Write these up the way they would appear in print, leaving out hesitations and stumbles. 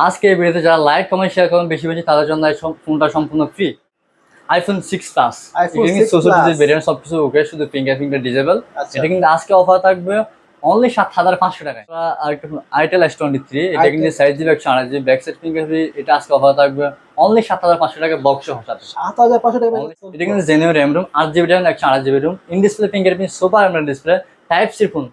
আজকে এই ভিডিওতে যারা লাইক কমেন্ট শেয়ার করবেন বেশি বেশি তাদের জন্য এই ফোনটা সম্পূর্ণ ফ্রি। আইফোন 6 প্লাস iPhone এটা কিন্তু 6 64 Plus জিবি ভেরিয়েন্ট সবকিছু ওকে, শুধু ফিঙ্গারপ্রিন্ট ডিসেবল। আচ্ছা। এটা কিন্তু আজকে অফার থাকবে অনলি ৭৫০০ টাকায়। আরেকটা আইটেল S23 এটা কিন্তু 6 GB 128 GB back side fingerprint, এটা আজকে অফার থাকবে অনলি ৭৫০০ টাকা বক্স সহ সাথে। ৭৫০০ টাকা। এটা কিন্তু genuine RAM ROM 8 GB RAM 128 GB ROM, in display fingerprint super AMOLED display type C phone.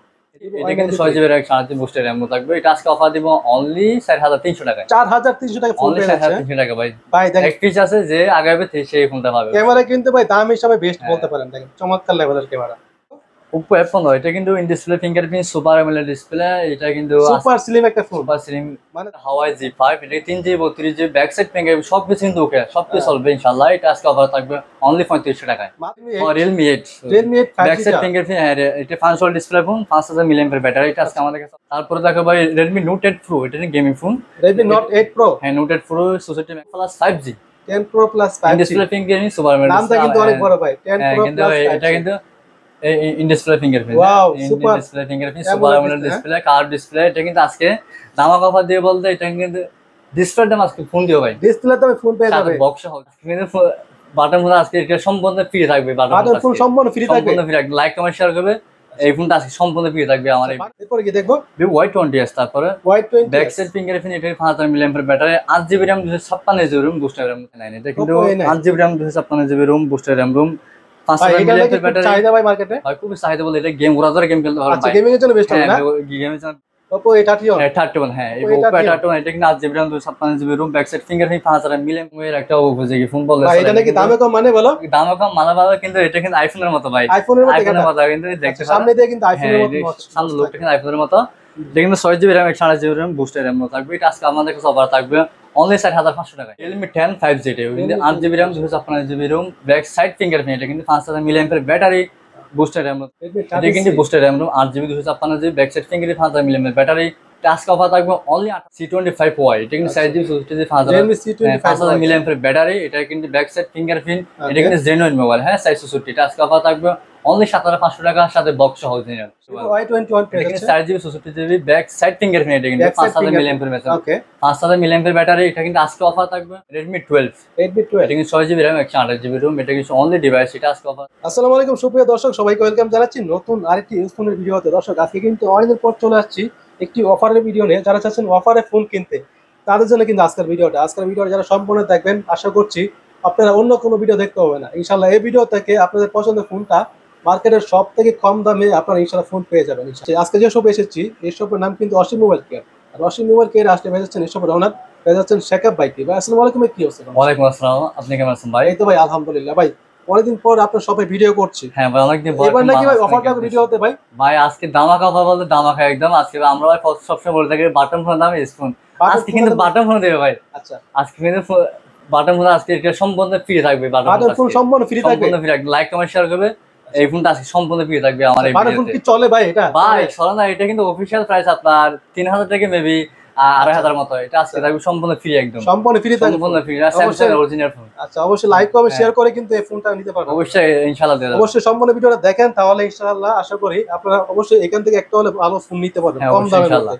এটা কিন্তু 6 জিবি 128 জিবি বুস্টার RAM থাকবে। এটা আজকে অফার দিব অনলি ৪৩০০ টাকায়। ৪৩০০ টাকা ফোন অনলি পেয়ে যাচ্ছে ৪৩০০ টাকা ভাই। ভাই দেখেন এক পিস আছে যে আগাবে সেই ফোনটা পাবে। ক্যামেরা কিন্তু ভাই দাম হিসাবে বেস্ট বলতে পারেন, দেখেন চমৎকার লেভেলের ক্যামেরা। Oppo F15 এটা কিন্তু in display fingerprint super AMOLED display, এটা কিন্তু সুপার স্লিম একটা ফোন, সুপার স্লিম মানে হাওয়াই Z5 এটা 3GB 32GB back side fingerprint সবকিছু কিন্তু ওকে, সবকিছু চলবে ইনশাআল্লাহ। এটা আজকে অফার থাকবে অনলি ৩৫০০ টাকায়। Realme 8 ব্যাক সাইড ফিঙ্গারপ্রিন্ট, এটা functional display phone, 5000 mAh battery. এটা আজকে আমাদের কাছে। তারপরে দেখো ভাই Redmi Note 8 Pro, এটা gaming phone. Redmi Note 8 Pro, হ্যাঁ Note 8 Pro 64 plus 5G 10 Pro plus 5G display fingerprint super AMOLED. নামটা কিন্তু অনেক বড় ভাই, 10 Pro কিন্তু plus 5G। এটা কিন্তু in display fingerprint, wow in super display fingerprint super AMOLED display curve display. এটা কিন্তু আজকে ধামাকা অফার দিয়ে বলতে এটা কিন্তু ডিসপ্লের দাম আজকে ফোন দিও ভাই, ডিসপ্লে তো ফোন পেয়ে যাবে বক্স সহ। কিন্তু বাটন ফোন আজকে এটা সম্পূর্ণ ফ্রি থাকবে। বাটন ফোন সম্পূর্ণ ফ্রি থাকবে, সম্পূর্ণ ফ্রি থাকবে। লাইক কমেন্ট শেয়ার করবে, এই ফোনটা আজকে সম্পূর্ণ ফ্রি থাকবে আমার। এরপর কি দেখবো? Vivo Y20s, তারপরে Y20 ব্যাক সাইড ফিঙ্গারপ্রিন্ট, এটা 5000 mAh battery, 8GB RAM 256GB ROM booster RAM। এটা কিন্তু 8GB RAM 256GB ROM booster RAM room, 5000 mAh battery. চাহিদা ভাই মার্কেটে হয় খুবই চাহিদা বলে, এটা গেম ওরা ধরে গেম খেলতে পারবে। আচ্ছা গেমিং এর জন্য বেস্ট হবে না? গেমের জন্য Oppo A31, A31 হ্যাঁ, এই Oppo A31 এটা কিন্তু 8GB RAM 256GB room back side fingerprint 5000 mAh একটা উপযোগী ফোন বলে। ভাই এটা নাকি দামে কম মানে বলো? দামে কম মানে ভালো, কিন্তু এটা কিন্তু আইফোনের মতো ভাই, আইফোনের মতো কিন্তু দেখতে সামনে দিয়ে কিন্তু আইফোনের মতো সামনে লোকটা কিন্তু আইফোনের মতো। এটা কিন্তু 6GB RAM 128GB RAM booster RAM থাকবে। এটা আজকে আমাদের কাছে অফার থাকবে অনলি ৪৫০০ টাকা। Realme 10 5G এটা কিন্তু 8GB RAM 256GB room back side fingerprint, এটা কিন্তু 5000 mAh ব্যাটারি বুস্টার RAM। এটা কিন্তু booster RAM 8GB 256GB back side fingerprint 5000 mAh battery. আজকে অফার থাকবে অনলি C25Y, এটা কিন্তু 6GB 5000 mAh ব্যাটারি। এটা কিন্তু ব্যাক সাইড ফিঙ্গারপ্রিন্ট, এটা কিন্তু জেনুইন মোবাইল হ্যাঁ 664। এটা আজকে অফার থাকবে অনলি ৭৫০০ টাকার সাথে বক্স সহ original. Y21 4GB 64GB back side fingerprint, এটা কিন্তু 5000 mAh ওকে 5000 mAh ব্যাটারি। এটা কিন্তু আজকে অফার থাকবে Redmi 12 এটা কিন্তু 6GB RAM 128GB রুম, এটা কিন্তু অনলি ডিভাইস। এটা আজকে অফার। আসসালামু আলাইকুম সুপ্রিয় দর্শক, সবাইকে ওয়েলকাম জানাচ্ছি নতুন আরেকটি ইউজ ফোনের ভিডিওতে। দর্শক আজকে কিন্তু অনেকদিন পর চলে আসছি একটি অফারের ভিডিও নিয়ে। যারা চাচ্ছেন অফারে ফোন কিনতে তাদের জন্য কিন্তু আজকের ভিডিওটা যারা সম্পূর্ণ দেখবেন আশা করছি আপনারা অন্য কোনো ভিডিও দেখতে হবে না। ইনশাল্লাহ এই ভিডিও থেকে আপনাদের পছন্দের ফোনটা মার্কেটের সব থেকে কম দামে আপনারা ইনশাল্লাহ ফোন পেয়ে যাবেন। আজকে যে শপে এসেছি এই শপের নাম কিন্তু অসীম মোবাইল কেয়ার। আর অসীম মোবাইল কেয়ার আসলে পেয়ে যাচ্ছেন এই শপের ওনার পেয়ে যাচ্ছেন শেখাব ভাইকে। ভাই আসসালামু আলাইকুম, কি অবস্থা? ওয়ালাইকুম আসসালাম, আপনি কেমন আছেন ভাই? এই তো ভাই আলহামদুলিল্লাহ। ভাই অনেকদিন পর আপনার শপে ভিডিও করছি। হ্যাঁ ভাই অনেকদিন পর। এবার নাকি ভাই অফারটা ভিডিও হতে ভাই আজকে ধামাকা অফার বলতে ধামাকা একদম। আজকে আমরা ভাই সবসময় বলে থাকি বাটন ফোনের দাম স্পুন, আজকে কিন্তু বাটন ফোন দেবে ভাই। আচ্ছা আজকে কিন্তু বাটন ফোন আজকে এটা সম্পূর্ণ ফ্রি থাকবে। বাটন ফোন সম্পূর্ণ ফ্রি থাকবে, লাইক কমেন্ট শেয়ার করবে, এই ফোনটা আজকে সম্পূর্ণ ফ্রি থাকবে আমার এই বাটন ফোন কি চলে ভাই? এটা ভাই চলে না, এটা কিন্তু অফিশিয়াল প্রাইস আপনার 3000 টাকা মেবি 2500 মতো। এটা আজকে থাকবে সম্পূর্ণ ফ্রি, একদম সম্পূর্ণ ফ্রি থাকবে, সম্পূর্ণ ফ্রি স্যামসাং অরিজিনাল ফোন। আচ্ছা অবশ্যই লাইক কমেন্ট শেয়ার করে কিন্তু এই ফোনটা নিতে পারবেন অবশ্যই ইনশাআল্লাহ দেব। অবশ্যই সম্পূর্ণ ভিডিওটা দেখেন, তাহলে ইনশাআল্লাহ আশা করি আপনারা অবশ্যই এখান থেকে একটা হলে ভালো ফোন নিতে পারবেন কম দামে মধ্যে।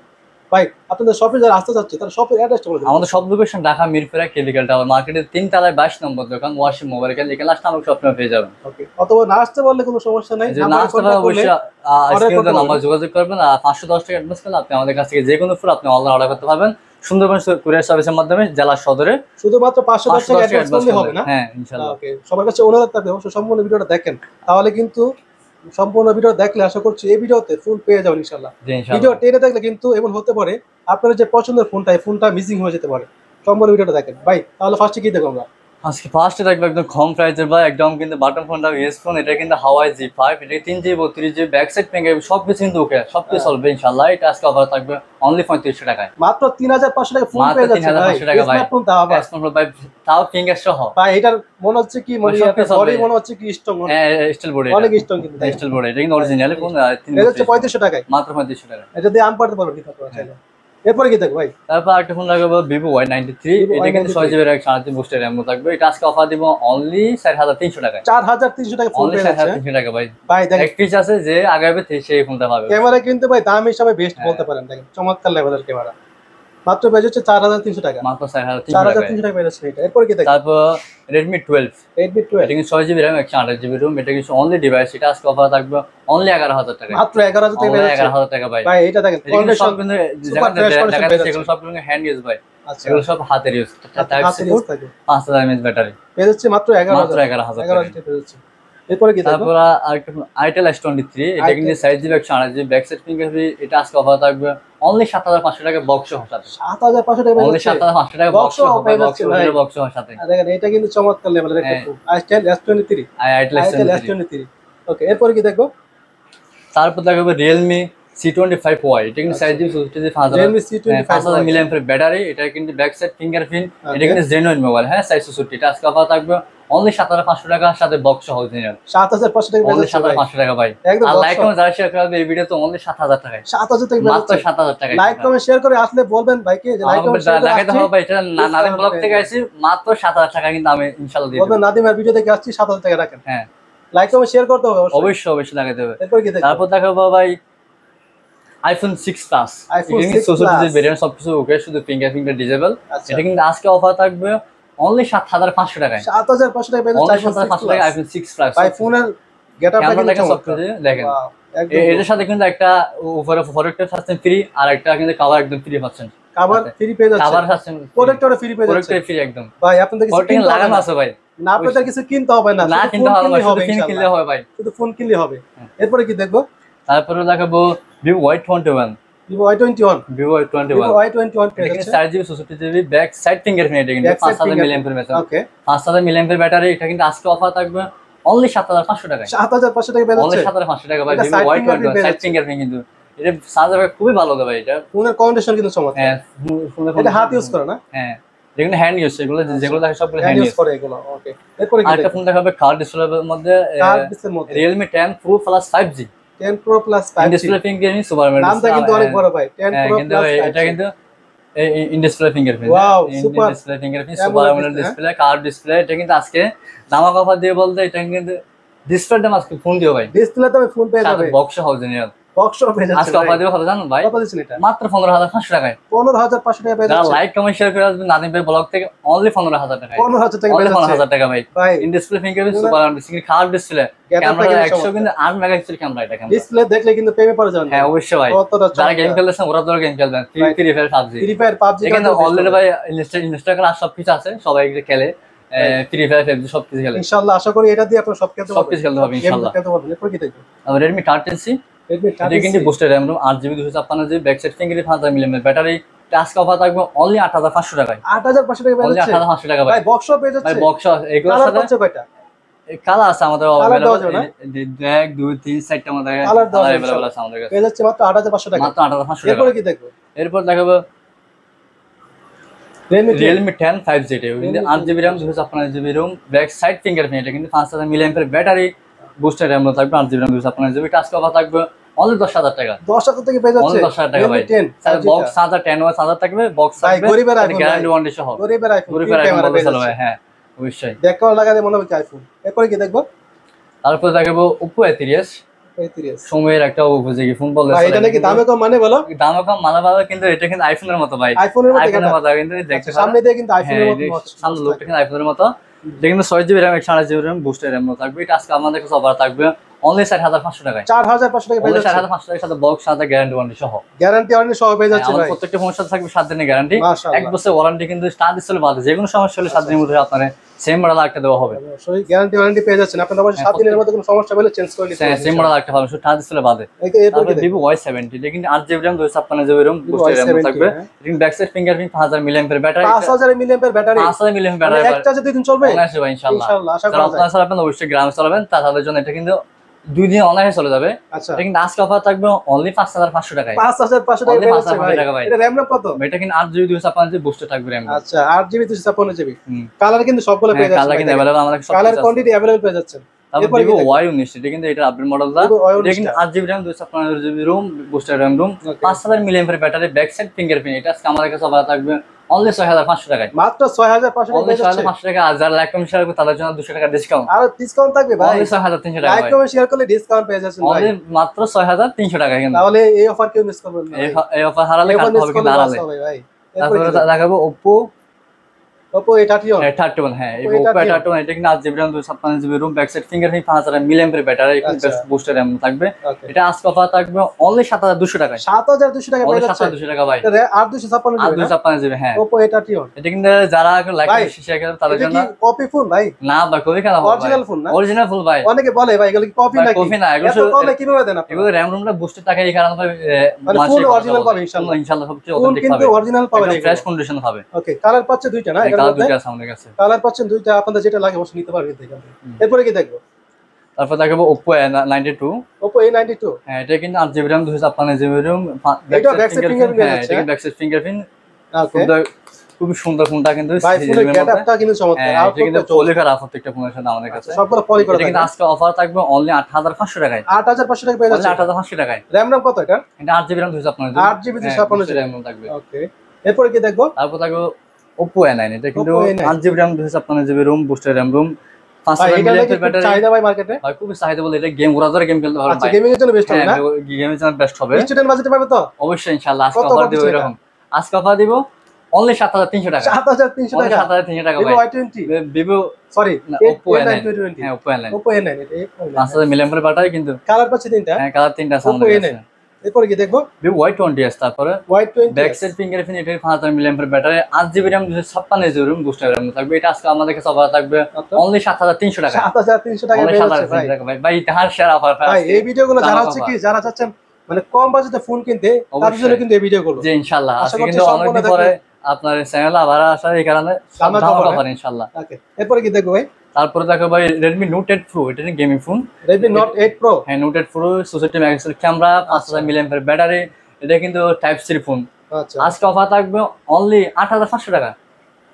ভাই আপনাদের শপে যারা আসতে চাচ্ছে তারা শপের অ্যাড্রেসটা বলে দিন। আমাদের সব location Dhaka Mirpur chemical tower মার্কেটের 3 তলায় 22 নম্বর দোকান ওয়াসিম মোবাইল কেয়ার। এখানে আসলে আমাকে সবসময় পেয়ে যাবেন। ওকে, অথবা না আসতে বললে কোনো সমস্যা নাই, না আসতে পারলে অবশ্যই স্ক্রিনে নাম্বার যোগাযোগ করবেন। আর 510 টাকা অ্যাডভান্স করলে আপনি আমাদের কাছ থেকে যে কোনো ফুল আপনি অনলাইন অর্ডার করতে পারবেন সুন্দরবন কুরিয়ার সার্ভিসের মাধ্যমে জেলা সদরে। শুধুমাত্র 510 টাকা অ্যাডভান্স করলে হবে না? হ্যাঁ ইনশাআল্লাহ। ওকে, সবার কাছে অনুরোধ থাকবে অবশ্যই সম্পূর্ণ ভিডিওটা দেখেন, তাহলে কিন্তু সম্পূর্ণ ভিডিও দেখলে আশা করছি এই ভিডিওতে ফোন পেয়ে যাবেন ইনশাআল্লাহ। ভিডিও টেনে দেখলে কিন্তু এমন হতে পারে আপনার যে পছন্দের ফোনটা এই ফোনটা মিসিং হয়ে যেতে পারে। সম্পূর্ণ ভিডিওটা দেখেন ভাই। তাহলে ফার্স্টে কি দেখবো আমরা? আজকে ফার্স্টে দেখবো একদম কম প্রাইসের ভাই, একদম কিন্তু বাটন ফোনটা ইউজ ফোন। এটা কিন্তু হাওয়াই Z5, এটা 3GB 32GB back side finger সবকিছু কিন্তু ওকে, সবকিছু চলবে ইনশাআল্লাহ। এটা আজকে অফার থাকবে অনলি ৩৫০০ টাকায়। মাত্র ৩৫০০ টাকা ফোন পেয়ে যাচ্ছে ভাই। ৩৫০০ টাকা ভাই, স্মার্টফোন দাও ভাই, স্মার্টফোন ভাই তাও ফিঙ্গার সহ ভাই। এটার মনে হচ্ছে কি মানে বডি মনে হচ্ছে কি স্ট্রং, হ্যাঁ স্টিল বডি, অনেক স্ট্রং কিন্তু স্টিল বডি। এটা কিন্তু অরিজিনাল ফোন। এটা হচ্ছে ৩৫০০ টাকায়, মাত্র ৩৫০০ টাকা। এটা দিয়ে আম পারতে পারবেন কি আপনারা চাইলে। এরপরে কি দেখো ভাই? তারপর একটা ফোন লাগাবো Vivo Y93, এটা কিন্তু 6GB 128GB বুস্টার RAM থাকবে। এটা আজকে অফার দিব অনলি 4300 টাকায়। 4300 টাকা ফোন পেয়ে যাচ্ছে 4300 টাকা ভাই। ভাই দেখেন এক পিস আছে যে আগাবে সেই ফোনটা পাবে। ক্যামেরা কিন্তু ভাই দাম হিসাবে বেস্ট বলতে পারেন, দেখেন চমৎকার লেভেলের ক্যামেরা। মাত্র পেয়ে যাচ্ছে 4300 টাকা। মাত্র 4300 টাকা। 4300 টাকা পেয়ে যাচ্ছে এটা। এরপর কি দেখো? তারপর Redmi 12, Redmi 12 এটা কিন্তু 6GB RAM 128GB ROM, এটা কিন্তু অনলি ডিভাইস, এটা আজকে অফার থাকবে অনলি 11000 টাকা। মাত্র 11000 টাকা পেয়ে যাচ্ছে 11000 টাকা ভাই। ভাই এটা দেখেন এটা কিন্তু সব কিন্তু সুপার ফ্রেশ কন্ডিশন পেয়ে যাচ্ছে। এগুলো সব কিন্তু হ্যান্ড ইউজ ভাই। আচ্ছা এগুলো সব হাতের ইউজ, টাইপ হাতের সি ইউজ থাকে। 5000 mAh ব্যাটারি পেয়ে যাচ্ছে মাত্র 11000 মাত্র 11000 টাকা। 11000 টাকা পেয়ে যাচ্ছে। এরপরে কি দেখো? তারপর আরেকটা Itel S23, এটা কিন্তু 6GB 128GB back side fingerprint, এটা আজকে অফার থাকবে অনলি 7500 টাকা বক্স সহ সাথে। 7500 টাকা পেয়ে অনলি যাচ্ছে 7500 টাকা বক্স সহ পেয়ে যাচ্ছে ভাই। বক্স সহ সাথে। দেখেন এটা কিন্তু চমৎকার লেভেলের একটা phone. Itel S23, Itel Itel S23। S23। ওকে এরপরে কি দেখো? তারপর দেখাবো Realme C25Y, এটা কিন্তু 6GB 64GB 5000 Realme C25Y 5000 mAh battery, এটা কিন্তু ব্যাক সাইড ফিঙ্গারপ্রিন্ট, এটা কিন্তু জেনুইন মোবাইল, হ্যাঁ 664, এটা আজকে অফার থাকবে অনলি 7500 টাকা সাথে বক্স সহ অরিজিনাল। 7500 টাকা পেয়ে অনলি যাচ্ছে ভাই। 7500 টাকা ভাই। একদম আর box লাইক সহ। কমেন্ট যারা শেয়ার করবে এই ভিডিও তো অনলি 7000 টাকায়। 7000 টাকা পেয়ে মাত্র যাচ্ছে। 7000 টাকায়। লাইক কমেন্ট শেয়ার করে আসলে বলবেন ভাইকে যে লাইক কমেন্ট শেয়ার করে দেখাতে আসছি। হবে, এটা নাদিম ব্লগ থেকে আসি, মাত্র 7000 টাকা কিন্তু আমি ইনশাআল্লাহ দিয়ে বলবেন দেব। নাদিমের ভিডিও দেখে আসছি 7000 টাকা রাখেন। হ্যাঁ লাইক কমেন্ট শেয়ার করতে হবে অবশ্যই। অবশ্যই অবশ্যই লাগাতে হবে। এরপর কি দেখো? তারপর দেখাবো ভাই iPhone 6 Plus, iPhone এটা কিন্তু 6 64GB Plus। ভেরিয়েন্ট, সবকিছু ওকে, শুধু ফিঙ্গারপ্রিন্ট ডিসেবল। আচ্ছা। এটা কিন্তু আজকে অফার থাকবে অনলি 7500 টাকায়। 7500 টাকা পেয়ে অনলি যাচ্ছে iPhone 6 7500 টাকা Plus। iPhone 6 Plus। ভাই ফোনের গেটআপটা ক্যামেরা কিন্তু দেখেন, চমৎকার। সবকিছু দেখেন। Wow, একদম এটার সাথে কিন্তু একটা উপরে প্রোটেক্টর পাচ্ছেন ফ্রি, আর একটা কিন্তু কভার একদম ফ্রি পাচ্ছেন। কভার ফ্রি পেয়ে যাচ্ছে। কভার পাচ্ছেন, প্রোটেক্টর ফ্রি পেয়ে যাচ্ছে। প্রোটেক্টর ফ্রি একদম। ভাই আপনাদের কিছু প্রোটেক্টর কিনতে হবে লাগানো না। আছে ভাই। না আপনাদের কিছু কিনতে হবে না। না শুধু কিন্তু ফোন হবে, কিনলেই হবে শুধু ফিন কিনলে ইনশাআল্লাহ। হবে ভাই। শুধু ফোন কিনলেই হবে। হ্যাঁ। এরপরে কি দেখবো? তারপরে দেখাবো Vivo Y21, Vivo Y21, Vivo Y21, Vivo Y21 পেয়ে এটা কিন্তু যাচ্ছে। 4GB 64GB back side fingerprint, এটা কিন্তু Back side 5000 fingerprint। mAh battery. Okay 5000 mAh battery, এটা কিন্তু আজকে অফার থাকবে অনলি 7500 টাকায়। 7500 টাকা পেয়ে অনলি যাচ্ছে। 7500 টাকা ভাই। এটা Vivo side Y21 fingerprint পেয়ে সাইড যাচ্ছে। ফিঙ্গারপ্রিন্ট, কিন্তু এটা চার্জার খুবই ভালো হবে ভাই। এটা ফোনের কন্ডিশন কিন্তু চমৎকার। হ্যাঁ ফোনে এটা হাত ইউজ করে না? হ্যাঁ যেগুলো হ্যান্ড ইউজ, সেগুলো যেগুলো থাকে সবগুলো হ্যান্ড হ্যান্ড ইউজ ইউজ। করে এগুলো। ওকে এরপরে কি আরেকটা দেখবো? ফোন দেখাবে কার্ড ডিসপ্লের মধ্যে, কার্ড ডিসপ্লের মধ্যে Realme 10 Pro Plus 5G 10 Pro Plus 5G। Display fingerprint super matte. নামটা কিন্তু অনেক বড় ভাই। 10 Pro কিন্তু Plus এটা 5G। কিন্তু in display fingerprint. Wow, super। Display fingerprint AMOLED super AMOLED display, display, curve display. এটা কিন্তু আজকে দামাক অফার দিয়ে বলতে, এটা কিন্তু ডিসপ্লের দাম আজকে ফোন দিও ভাই, ডিসপ্লে তো ফোন পেয়ে সাথে যাবে। Box original. বক্স পেয়ে যাচ্ছে আজকে ভাই। অফার দিয়ে কত জানেন ভাই? কত দিচ্ছেন এটা? মাত্র 15500 টাকায়। 15500 টাকা পেয়ে যারা যাচ্ছে। লাইক কমেন্ট শেয়ার করে আসবেন নাদিম ভাই ব্লগ থেকে, অনলি 15000 টাকায়। 15000 টাকা অনলি পেয়ে যাচ্ছে 15000 টাকা ভাই। ভাই। In display fingerprint super AMOLED curve display, Gap-টা ক্যামেরা কিন্তু 100 চমৎকার। কিন্তু 8 মেগাপিক্সেল ক্যামেরা, এটা ক্যামেরা। ডিসপ্লে দেখলে কিন্তু প্রেমে পড়ে যাবেন। হ্যাঁ অবশ্যই ভাই, কতটা যারা গেম চমৎকার। খেলতেছেন ওরা তো গেম খেলবেন, Right. Free fire PUBG. Free fire PUBG এখানে অলরেডি ভাই ইনস্টাগ্রাম আর সবকিছু আছে, সবাই খেলে ফ্রি ফায়ার পাবজি সবকিছু খেলে, ইনশাআল্লাহ আশা করি এটা দিয়ে আপনারা সব খেলতে পারবেন। সবকিছু খেলতে হবে ইনশাআল্লাহ। খেলতে পারবেন। এরপর কি দেখবো? আর Redmi 13C, Redmi এটা কিন্তু 13C booster RAM 8GB 256GB back side fingerprint 5000 mAh battery, task offer থাকবে অনলি 8500 টাকায়। 8500 টাকা পেয়ে অনলি যাচ্ছে 8500 টাকা ভাই। ভাই। বক্স পেয়ে যাচ্ছে। ভাই বক্স এগুলোর কালার সাথে পাচ্ছে কয়টা? কালার আছে আমাদের Colour available, দেওয়া যাবে না? 1 2 3 4টা আমাদের Colour দেওয়া যাবে available আছে আমাদের কাছে, পেয়ে যাচ্ছে মাত্র 8500 টাকা। মাত্র 8500 টাকা। এরপরে কি দেখবো? এরপর দেখাবো Realme 10 5G, এটা কিন্তু 8GB RAM 256GB ROM back side fingerprint, এটা কিন্তু 5000 mAh ব্যাটারি, বুস্টার RAM থাকবে 8GB RAM 256GB, task offer থাকবে অনলি 10000 টাকা। 10000 টাকা পেয়ে যাচ্ছে। অনলি 10000 টাকা ভাই। Realme 10 sir 5G box charger 10 watt charger থাকবে, বক্স ভাই, থাকবে, গরিবের iPhone গ্যারান্টি ভাই। ওয়ারেন্টি সহ। গরিবের আইফোন, গরিবের ক্যামেরা আইফোন পেয়ে বলতে চলো যাচ্ছে। ভাই, হ্যাঁ অবশ্যই। দেখাও লাগালে মনে হবে আইফোন। এরপরে কি দেখবো? তারপর দেখাবো Oppo A30s, 35 সময়ের একটা উপযোগী ফোন বলতে ভাই এটা নাকি দামে কম মানে বলো? দাম কম মালা ভালো, কিন্তু এটা কিন্তু আইফোনের মতো ভাই, আইফোনের মতো আইফোনের এটা? মতো কিন্তু দেখতে আচ্ছা, সামনে দিয়ে কিন্তু আইফোনের হ্যাঁ, মতো watch। সামনে লোকটা কিন্তু আইফোনের মতো, এটা কিন্তু 6GB RAM 128GB RAM booster RAM থাকবে, এটা আজকে আমাদের কাছে অফার থাকবে অনলি 4500 টাকায়। 4500 টাকা পেয়ে অনলি যাচ্ছে। 4500 টাকার সাথে বক্স সাথে গ্যারান্টি ওয়ারেন্টি সহ। গ্যারান্টি ওয়ারেন্টি সহ পেয়ে যাচ্ছে আমাদের ভাই। প্রত্যেকটা ফোনের সাথে থাকবে 7 দিনের গ্যারান্টি, মাশাআল্লাহ। 1 বছর ওয়ারেন্টি, কিন্তু স্টার ডিসপ্লে বাদে যে কোনো সমস্যা হলে 7 দিনের মধ্যে আপনার সেম মডেল একটা দেওয়া হবে। অবশ্যই গ্যারান্টি ওয়ারেন্টি পেয়ে যাচ্ছেন। আপনারা অবশ্যই 7 দিনের মধ্যে কোনো সমস্যা হলে চেঞ্জ করে নিতে হ্যাঁ পারবেন। সেম মডেল একটা পাবেন শুধু টাচ ডিসপ্লে বাদে। এরপর তারপর কি Vivo Y70, এটা কিন্তু 8GB RAM 256GB ROM Vivo booster RAM Y70, থাকবে, হ্যাঁ। এটা কিন্তু back side fingerprint 5000 mAh battery, 5000 mAh battery. 5000 mAh মানে ব্যাটারি এক চার্জে 2 দিন চলবে অনায়াসে ভাই ইনশাআল্লাহ। ইনশাআল্লাহ আশা যারা করা যায়। আপনারা চালাবেন অবশ্যই গ্রামে চালাবেন, তাদের জন্য এটা কিন্তু 2 দিন অনায়াসে চলে যাবে। আচ্ছা এটা কিন্তু আজকে অফার থাকবে অনলি 5500 টাকায়। 5500 টাকা Only পেয়ে যাচ্ছে 5500 টাকা ভাই। ভাই। এটা RAM কত? এটা কিন্তু 8GB 256GB বুস্টার থাকবে RAM। আচ্ছা 8GB 256GB। কালার কিন্তু সবগুলো পেয়ে কালার যাচ্ছে। কিন্তু अवेलेबल আমাদের সব কালার কিছু আছে। কোয়ান্টিটি अवेलेबल পেয়ে যাচ্ছেন। তারপর এরপরে কি Vivo দেখবো? Y19, এটা কিন্তু এটা আপডেট মডেলটা, Vivo Y19 এটা কিন্তু 8GB RAM 256GB ROM booster RAM ROM, Okay. 5000 mAh battery, back side fingerprint, এটা আজকে আমাদের কাছে অফার থাকবে অনলি 6500 টাকায়। মাত্র 6500 টাকা অনলি পেয়ে যাচ্ছে। 6500 টাকা। আর যারা লাইক কমেন্ট শেয়ার করবে তাদের জন্য 200 টাকা ডিসকাউন্ট, আর ডিসকাউন্ট থাকবে ভাই। অনলি 6300 টাকা লাইক ভাই। কমেন্ট শেয়ার করলে ডিসকাউন্ট পেয়ে যাচ্ছেন ভাই। অনলি মাত্র 6300 টাকা। কিন্তু তাহলে এই অফার কেউ মিস করবেন না ভাই। এই অফার হারালে এই অফার কাটতে মিস হবে, করলে কিন্তু লস হারালে হবে ভাই। তারপরে দেখাবো Oppo Oppo A31 A31 হ্যাঁ এই Oppo A31 এটা কিন্তু 8 GB RAM 256 GB ROM back side fingerprint 5000 milliampere battery এখানে বেস্ট বুস্টার RAM থাকবে এটা আজকে অফার থাকবে অনলি 7200 টাকায় 7200 টাকা পেয়ে যাচ্ছে 7200 টাকা ভাই এটা 8256 জিবি হ্যাঁ Oppo A31 এটা কিন্তু যারা লাইক শেয়ার করে তাদের জন্য কপি ফোন ভাই না ভাই কপি কেন অরিজিনাল ফোন না অরিজিনাল ফুল ভাই অনেকে বলে ভাই এগুলো কি কপি নাকি কপি না এগুলো এত কমে কিভাবে দেন আপনি এগুলো RAM রুমটা বুস্টার টাকা এই কারণে ভাই মানে ফুল অরিজিনাল পাবে ইনশাআল্লাহ ইনশাআল্লাহ সবচেয়ে ফুল অথেন্টিক কিন্তু পাবে অরিজিনাল পাবে ফ্রেশ কন্ডিশন হবে ওকে কালার পাচ্ছে দুইটা না কালার দুইটা আছে আমাদের কাছে কালার পাচ্ছেন দুইটা আপনাদের যেটা লাগে অবশ্যই নিতে পারবেন দেখেন এরপরে কি দেখবো তারপর দেখাবো Oppo A92 Oppo A92 হ্যাঁ এটা কিন্তু 8 জিবি RAM 256 জিবি রুম এটা ব্যাক সাইড ফিঙ্গারপ্রিন্ট আছে এটা ব্যাক সাইড ফিঙ্গারপ্রিন্ট ওকে খুব সুন্দর ফোনটা কিন্তু ভাই ফোনের গেটআপটা কিন্তু চমৎকার আর কিন্তু পলিকার অফার একটা ফোনের সাথে আমাদের কাছে সবগুলো পলি করা এটা কিন্তু আজকে অফার থাকবে অনলি 8500 টাকায় 8500 টাকা পেয়ে যাচ্ছে 8500 টাকায় RAM কত এটা 8 জিবি RAM 256 8 জিবি 256 RAM থাকবে ওকে এরপরে কি দেখবো তারপর থাকবে Oppo A9 এটা কিন্তু 8 GB RAM 256 GB ROM booster RAM room 500 milliampere battery চাহিদা ভাই মার্কেটে ভাই খুব চাহিদা বলে এটা গেম ঘোরা ধরে গেম খেলতে পারবে আচ্ছা গেমিং এর জন্য বেস্ট হবে না গেমের জন্য বেস্ট হবে স্টুডেন্ট বাজেটে পাবে তো অবশ্যই ইনশাআল্লাহ আজকে অফার দিব এরকম আজকে অফার দিব অনলি 7300 টাকা 7300 টাকা 7300 টাকা ভাই Vivo Y20 Vivo sorry Oppo A9 হ্যাঁ Oppo A9 Oppo A9 এটা 500 মিলিঅ্যাম্পিয়ার ব্যাটারি কিন্তু কালার পাচ্ছে তিনটা হ্যাঁ কালার তিনটা আছে Oppo আমাদের A9 কাছে এরপর কি দেখবো Vivo Y20 আছে তারপরে Y20 ব্যাক সাইড ফিঙ্গারপ্রিন্ট এটা 5000 milliampere battery 8 GB RAM 256 GB ROM booster RAM থাকবে এটা আজকে আমাদের কাছে অফার থাকবে অনলি 7300 টাকা 7300 টাকা পেয়ে যাচ্ছে ভাই ভাই ইতিহাস শেয়ার অফার ভাই এই ভিডিওগুলো যারা হচ্ছে কি যারা চাচ্ছেন মানে কম বাজেটে ফোন কিনতে তাদের জন্য কিন্তু এই ভিডিওগুলো জি ইনশাআল্লাহ আজকে কিন্তু অনেকদিন পরে আপনার চ্যানেলে আবার আসার এই কারণে অফার ইনশাআল্লাহ ওকে এরপর কি দেখবো ভাই তারপরে দেখো ভাই Redmi Note 8 Pro এটা gaming phone Redmi Note 8 Pro হ্যাঁ Note 8 Pro 64 megapixel camera 5000 milliampere battery এটা কিন্তু টাইপ সি ফোন আচ্ছা আজকে অফার থাকবে অনলি 8500 টাকা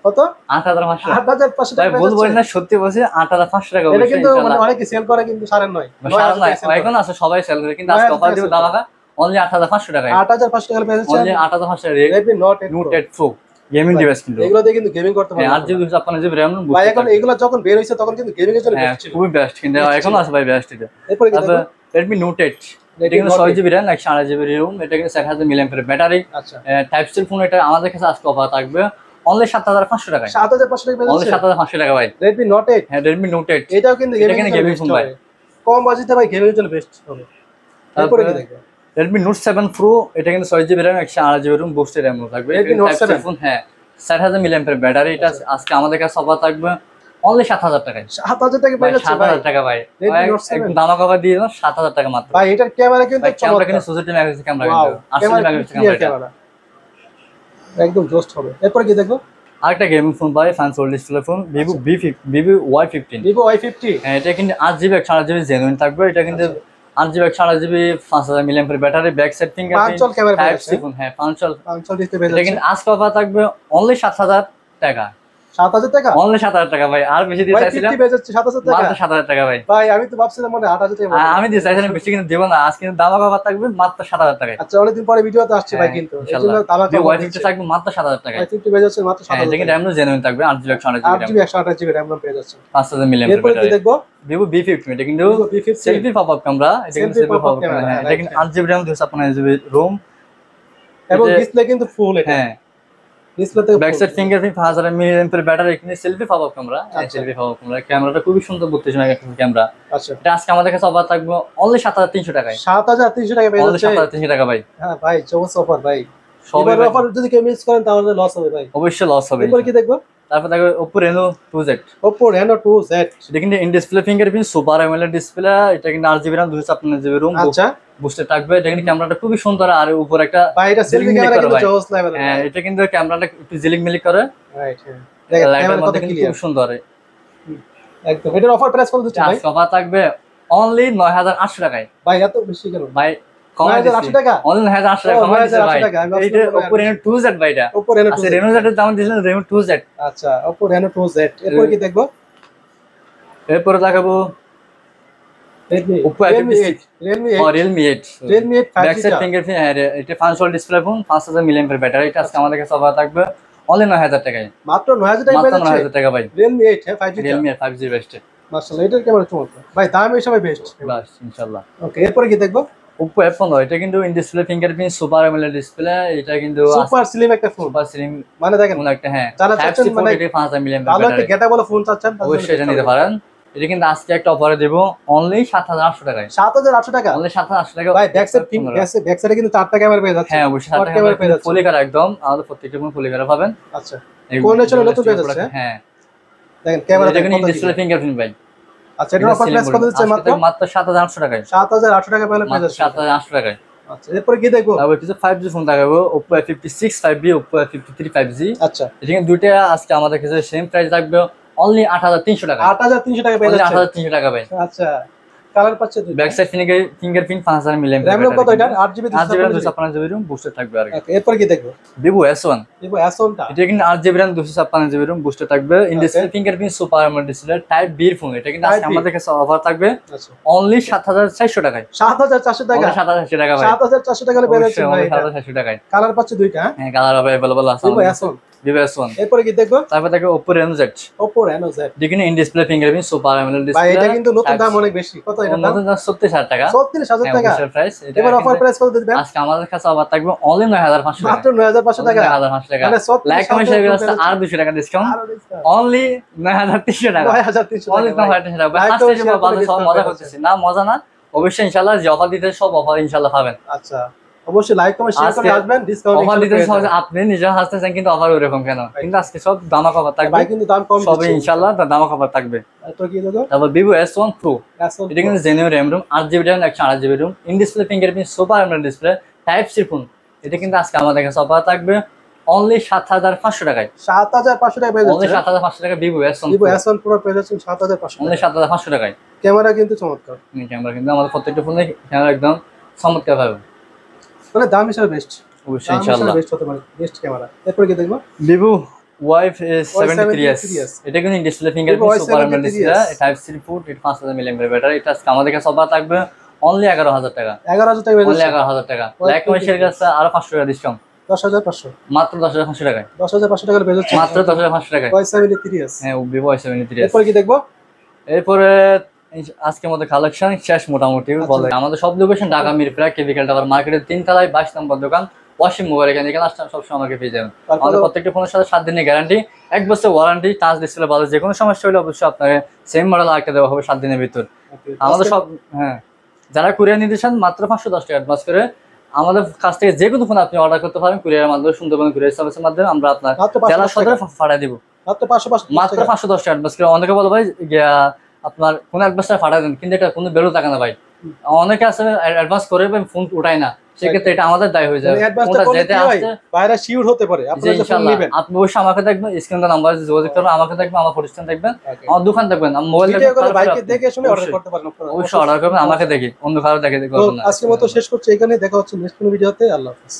কত 8500 8500 টাকা বলবো না সত্যি বলছি 8500 টাকা এটা কিন্তু মানে অনেকে সেল করে কিন্তু 9.5 এখন আছে সবাই সেল করে কিন্তু আজকে অফার দিব দামাকা অনলি 8500 টাকা 8500 টাকা পেয়ে যাচ্ছে only 8500 Redmi Note 8 Pro gaming device কিন্তু এগুলো দিয়ে কিন্তু গেমিং করতে পারবেন 8 জিবি 256 জিবি RAM ভাই এখন এগুলো যখন বের হইছে তখন কিন্তু গেমিং এর জন্য বেস্ট ছিল খুবই বেস্ট কিন্তু এখন আছে ভাই বেস্ট এটা এরপর কি দেখো Redmi Note 8 এটা কিন্তু 6 জিবি RAM 128 জিবি RAM এটা কিন্তু 7000 মিলিঅ্যাম্পিয়ার ব্যাটারি আচ্ছা টাইপ সি ফোন এটা আমাদের কাছে আজকে অফার থাকবে অনলি 7500 টাকায় 7500 টাকা পেয়ে অনলি যাচ্ছে 7500 টাকা ভাই Redmi Note 8 হ্যাঁ Redmi Note 8 এটাও কিন্তু গেমিং ফোন ভাই কম বাজেটে ভাই গেমিং এর জন্য বেস্ট হবে এরপর কি দেখো Redmi Note 7 Pro এটা কিন্তু 6 GB RAM 128 GB RAM booster RAM থাকবে Redmi Note 7 ফোন হ্যাঁ 7000 মিলিঅ্যাম্পিয়ার ব্যাটারি এটা আজকে আমাদের কাছে অফার থাকবে অনলি 7000 টাকায় 7000 টাকা পেয়ে যাচ্ছে ভাই 7000 টাকা ভাই Redmi Note 7 একদম দামা কভার দিয়ে দাও 7000 টাকা মাত্র ভাই এটার ক্যামেরা কিন্তু ক্যামেরা কিন্তু 64 মেগাপিক্সেল ক্যামেরা কিন্তু 80 মেগাপিক্সেল ক্যামেরা একদম জোস্ট হবে এরপর কি দেখো আরেকটা গেমিং ফোন পাই fancy display phone Vivo Y15 Vivo Y50 হ্যাঁ এটা কিন্তু 8 জিবি 128 জিবি জেনুইন থাকবে এটা কিন্তু 8 GB 128 GB 5000 milliampere battery back side fingerprint পাঁচল ক্যামেরা টাইপ সি ফোন হ্যাঁ পাঁচল ডিসপ্লে পেয়ে এটা যাচ্ছে কিন্তু আজকে অফার থাকবে অনলি 7000 টাকা 7000 টাকা অনলি 7000 টাকা ভাই আর বেশি দিয়ে চাইছিলাম Y50 পেয়ে যাচ্ছে 7000 টাকা মাত্র 7000 টাকা ভাই ভাই আমি তো ভাবছিলাম মানে 8000 টাকা আমি দিয়ে চাইছিলাম বেশি কিন্তু দেব না আজ কিন্তু দাম অফার থাকবে মাত্র 7000 টাকায় আচ্ছা অনেকদিন পরে ভিডিওতে আসছে ভাই কিন্তু ইনশাআল্লাহ তামাক Y50 থাকবে মাত্র 7000 টাকায় Y50 পেয়ে যাচ্ছে মাত্র 7000 এটা কিন্তু RAM জেনুইন থাকবে 8 জিবি 128 জিবি 128 জিবি RAM পেয়ে যাচ্ছে 5000 মিলিঅ্যাম্পিয়ার এরপর কি ব্যাটারি দেখবো Vivo V50 এটা কিন্তু Vivo V50 selfie pop up camera এটা কিন্তু সেলফি পপ আপ ক্যামেরা হ্যাঁ এটা কিন্তু 8 জিবি RAM 256 জিবি ROM এবং ডিসপ্লে কিন্তু ফুল এটা হ্যাঁ ডিসপ্লে থেকে back side fingerprint 5000 milliampere battery এখানে selfie pop up camera selfie pop up camera ক্যামেরাটা খুবই সুন্দর 32 মেগাপিক্সেল ক্যামেরা আচ্ছা এটা আজকে আমাদের কাছে অফার থাকবে অনলি 7300 টাকায় 7300 টাকা পেয়ে অনলি যাচ্ছে 7300 টাকা ভাই হ্যাঁ ভাই চমৎকার অফার ভাই সবাই এবার অফার যদি কেউ মিস করেন তাহলে লস হবে ভাই অবশ্যই লস হবে এরপর কি দেখবো তারপর দেখো Oppo Reno 2Z Oppo Reno 2Z এটা কিন্তু in display fingerprint super AMOLED display এটা কিন্তু 8 জিবি RAM 256 জিবি ROM আচ্ছা বুস্টার থাকবে এটা কিন্তু ক্যামেরাটা খুবই সুন্দর আর উপর একটা ভাই এটা সেলফি ক্যামেরা কিন্তু জোস লেভেল হ্যাঁ এটা কিন্তু ক্যামেরাটা একটু জিলিক মিলিক করে রাইট হ্যাঁ দেখেন ক্যামেরা কত ক্লিয়ার খুব সুন্দর একদম এটার অফার প্রাইস কত দিচ্ছেন ভাই আজকে অফার থাকবে অনলি 9800 টাকায় ভাই এত বেশি কেন ভাই 9800 টাকা অনলি 9800 টাকা কমাই দিছে ভাই এইটা Oppo Reno 2Z ভাই এটা Oppo Reno 2Z আচ্ছা Reno Z এর দাম দিয়েছেন Reno 2Z আচ্ছা Oppo Reno 2Z এরপর কি দেখবো এরপর দেখাবো Redmi Oppo A56 Redmi ও Realme 8 Redmi 8 back side fingerprint এটা functional display phone 5000 milliampere battery এটা আজকে আমাদের কাছে অফার থাকবে অনলি 9000 টাকায় মাত্র 9000 টাকা মাত্র পেয়ে যাচ্ছে 9000 টাকা ভাই Realme 8 হ্যাঁ 5G Realme 5G বেস্ট মাশাআল্লাহ এটার ক্যামেরা চমৎকার ভাই দাম এই সময় বেস্ট বাস ইনশাআল্লাহ ওকে এরপর কি দেখবো Oppo F15 এটা কিন্তু in display fingerprint super AMOLED display, এটা কিন্তু সুপার স্লিম একটা ফোন, সুপার স্লিম মানে দেখেন কোন একটা, হ্যাঁ যারা Type C চাচ্ছেন মানে port, এটা 5000 mAh ভালো একটা গেটা বলে ফোন চাচ্ছেন অবশ্যই এটা নিতে পারেন। এটা কিন্তু আজকে একটা অফারে দেব অনলি 7800 টাকায়। 7800 টাকা অনলি 7800 টাকা ভাই। ব্যাক সাইডে কিন্তু 4টা ক্যামেরা পেয়ে যাচ্ছে। হ্যাঁ অবশ্যই 4টা ক্যামেরা পেয়ে যাচ্ছে, ফুল কালার একদম, আমাদের প্রত্যেকটা ফোন ফুল কালার পাবেন। আচ্ছা কোন ন্যাচারাল নতুন পেয়ে যাচ্ছে। হ্যাঁ দেখেন ক্যামেরা এটা কিন্তু ডিসপ্লে ফিঙ্গারপ্রিন্ট ভাই। আচ্ছা এটা অফার প্রাইস কত দিচ্ছে? মাত্র 7800 টাকায়। 7800 টাকা পেলে পেয়ে যাচ্ছে। 7800 টাকায়। আচ্ছা এরপর কি দেখবো? তারপর কিছু 5G ফোন দেখাবো, Oppo A56 5G, Oppo A53 5G। আচ্ছা এটা কিন্তু দুইটা আজকে আমাদের কাছে সেম প্রাইস থাকবে অনলি 8300 টাকা। 8300 টাকা পেয়ে যাচ্ছে। 8300 টাকা ভাই। আচ্ছা কালার পাচ্ছে দুটো। Back side fingerprint 5000 mAh RAM কত এটা? 8GB 256GB রুম বুস্টার থাকবে আর কি। ওকে এরপর কি দেখবো? Vivo S1। Vivo S1 টা এটা কিন্তু 8GB RAM 256GB ROM booster থাকবে, in display fingerprint super AMOLED display type B phone. এটা কিন্তু আজকে আমাদের কাছে অফার থাকবে আচ্ছা অনলি 7400 টাকায়। 7400 টাকা। 7400 টাকা ভাই। 7400 টাকা পেয়ে যাচ্ছে ভাই। 7400 টাকায়। কালার পাচ্ছে দুইটা, হ্যাঁ কালার হবে अवेलेबल আছে Vivo S1। Vivo S1। এরপর কি দেখবো? তারপর দেখো Oppo Reno Z। Oppo Reno Z। দেখুন in display fingerprint super AMOLED display. ভাই এটা কিন্তু নতুন দাম অনেক বেশি। কত এটা দাম? নতুন দাম 36000 টাকা। 36000 টাকা প্রাইস। এটা এবার অফার প্রাইস কত দিবেন? আজকে আমাদের কাছে অফার থাকবে অনলি 9500 টাকা। মাত্র 9500 টাকা। 9500 টাকা। মানে 36,000 লাইক কমেন্ট শেয়ার করে আর 200 টাকা ডিসকাউন্ট। অনলি 9300 টাকা। 9300 অনলি টাকা। 9300 টাকা। ফার্স্টে যে বাজার সব মজা করতেছি না, মজা না। অবশ্যই ইনশাআল্লাহ যে অফার দিতে সব অফার ইনশাআল্লাহ পাবেন। আচ্ছা অবশ্যই লাইক কমেন্ট শেয়ার করে আসবেন, ডিসকাউন্ট অফার দিতে সব আপনি নিজে হাসতেছেন কিন্তু অফার ওরকম কেন? কিন্তু আজকে সব দামাক অফার থাকবে। ভাই কিন্তু দাম কম সব দিচ্ছে। ইনশাআল্লাহ দামাক অফার থাকবে। তো কি দেখো? তারপর Vivo S1 Pro। S1 এটা কিন্তু genuine RAM ROM 8GB RAM 128GB ROM, in display fingerprint super AMOLED display type C phone. এটা কিন্তু আজকে আমাদের কাছে অফার থাকবে অনলি 7500 টাকায়। 7500 টাকা পেয়ে অনলি যাচ্ছে। 7500 টাকা Vivo S1 Vivo Pro। S1 Pro পেয়ে যাচ্ছে 7500 অনলি টাকা। 7500 টাকায়। ক্যামেরা কিন্তু চমৎকার। ক্যামেরা কিন্তু আমাদের প্রত্যেকটা ফোনে ক্যামেরা একদম চমৎকার পাবে। মানে দাম হিসাবে বেস্ট। অবশ্যই ইনশাআল্লাহ বেস্ট হতে পারে, বেস্ট ক্যামেরা। এরপর কি দেখবো? Vivo Y73s। এটা কিন্তু display fingerprint super AMOLED display type C port, এটা 5000 mAh ব্যাটারি। এটা আজকে আমাদের কাছে অফার থাকবে অনলি 11000 টাকা। 11000 টাকা পেয়ে অনলি যাচ্ছে। 11000 টাকা। লাইক কমেন্ট শেয়ার কাছে আরো 500 টাকা ডিসকাউন্ট। 10500 মাত্র 10500 টাকায়। 10500 টাকা পেয়ে যাচ্ছে। মাত্র 10500 টাকায়। Y73s। হ্যাঁ Vivo Y73s। এরপর কি দেখবো? এরপরে আজকের মধ্যে কালেকশন শেষ মোটামুটি বলে। আমাদের সব লোকেশন ঢাকা মিরপুরা কেভিক্যাল টাওয়ার মার্কেটের 3 তলায় 22 নম্বর দোকান ওয়াশিং মোবাইল। এখানে আসলে সবসময় আমাকে পেয়ে যাবেন। আমাদের প্রত্যেকটা ফোনের সাথে 7 দিনের গ্যারান্টি, 1 বছর ওয়ারেন্টি। টাচ ডিসপ্লে বাদে যে কোনো সমস্যা হলে অবশ্যই আপনাকে সেম মডেল আরেকটা দেওয়া হবে 7 দিনের ভিতর। আমাদের সব হ্যাঁ যারা কুরিয়ার নিতে চান মাত্র 510 টাকা অ্যাডভান্স করে আমাদের কাছ থেকে যে কোনো ফোন আপনি অর্ডার করতে পারেন কুরিয়ারের মাধ্যমে, সুন্দরবন কুরিয়ার সার্ভিসের মাধ্যমে আমরা আপনার জেলা সদরে পাঠিয়ে দিব। মাত্র 500 মাত্র 510 টাকা অ্যাডভান্স করে। অনেকে বলে ভাই আপনার কোন অ্যাডভান্সটা পাঠিয়ে দেন, কিন্তু এটা কোনো বেরো থাকে না ভাই। অনেকে আছে অ্যাডভান্স করে ফোন উঠায় না, সেক্ষেত্রে এটা আমাদের দায় হয়ে যাবে। অ্যাডভান্সটা করলে কি হয়? বাইরে শিওর হতে পারে আপনারা যখন নেবেন। আপনি অবশ্যই আমাকে দেখবেন, স্ক্রিনে নাম্বার যোগাযোগ করবেন, আমাকে দেখবেন, আমার প্রতিষ্ঠান দেখবেন, আমার দোকান দেখবেন, আমার মোবাইল দেখবেন, বাইকে দেখে শুনে অর্ডার করতে পারেন আপনারা। অবশ্যই অর্ডার করবেন, আমাকে দেখি, অন্য কারো দেখে করবেন না। আজকের মতো শেষ করছি এখানে, দেখা হচ্ছে নেক্সট কোনো ভিডিওতে। আল্লাহ হাফেজ।